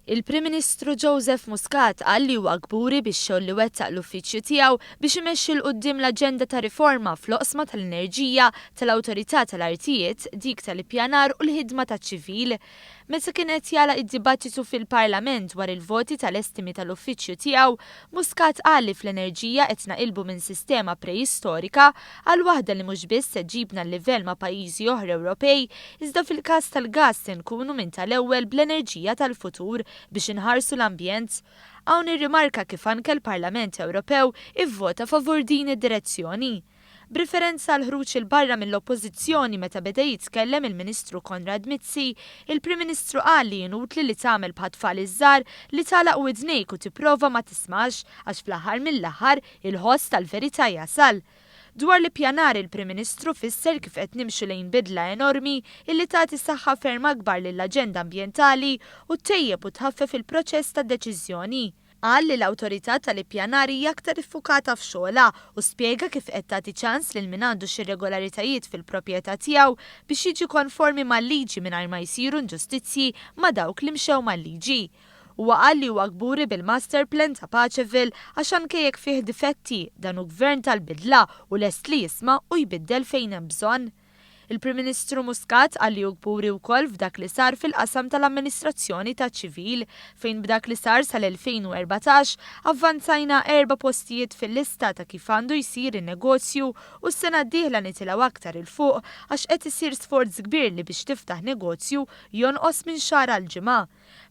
Il-Prim Ministru Joseph Muscat qal li huwa kburi bix-xogħol li wettaq l-uffiċċju tiegħu biex imexxi l quddiem l-aġenda ta' riforma fl-oqsma tal-enerġija, tal-awtorità tal-artijiet, dik tal-ippjanar u l-ħidma taċ-ċivil. Meta kien qed jagħlaq id-dibattitu fil-Parlament dwar il-voti tal-estimi tal-uffiċċju tiegħu, Muscat qal li fl-enerġija qed naqilbu minn sistema preistorika għal waħda li mhux biss se ġibna l-livell ma' pajjiżi oħra Ewropej, iżda fil-każ tal-gass se nkunu minn tal-ewwel bl-enerġija tal-futur biex inħarsu l-ambjent. Hawn irrimarka kif anke l-Parlament Ewropew ivvota favur din id-direzzjoni. B'riferenza għal ħruġ il-barra mill-oppożizzjoni meta beda jitkellem il-Ministru Konrad Mizzi, il-Prim Ministru qal li jinutli li tagħmel bħat-tfal iż-żgħar li tagħlaq widnejk u tipprova ma tismax għax fl-aħħar mill-aħħar il-ħoss tal-verità jasal. Dwar l-ippjanar il-Prim Ministru fisser kif qed nimxu lejn bidla enormi illi tagħti saħħa ferm akbar lill-aġenda ambjentali u tejjeb u tħaffef il-proċess tad-deċiżjoni. Qal li l-awtorità tal-ippjanar hija aktar iffukata f'xogħolha u spjega kif qed tagħti ċans lil min għandu xi irregolaritajiet fil-proprjetà tiegħu biex jiġi konformi mal-liġi mingħajr ma jsiru inġustizzji ma' dawk li mxew mal-liġi. Huwa qal li huwa kburi bil-Master Plan ta' Paċeville għax anke jekk fih difetti dan hu gvern tal-bidla u lest li jisma' u jbiddel fejn hemm bżonn. Il-Prim Ministru Muscat qal li hu kburi wkoll f'dak li sar fil-qasam tal-amministrazzjoni taċ-ċivil fejn b'dak li sar sal-2014 avvanzajna 4 postijiet fil-lista ta' kif għandu jsir in-negozju u s-sena d-dieħla nitilgħu aktar il fuq għax qed isir sforz kbir li biex tiftaħ negozju jonqos minn xahar għal ġimgħa.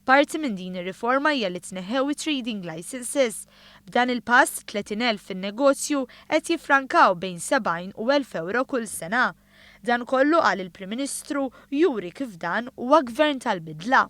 Parti minn din ir-riforma hija li tneħħew trading licenses. B'dan il-pass 30,000 fin-negozju qed jiffrankaw bejn 70 u 1,000 euro kull sena. Dan kollu qal il-Prim Ministru juri kif dan huwa gvern tal-bidla.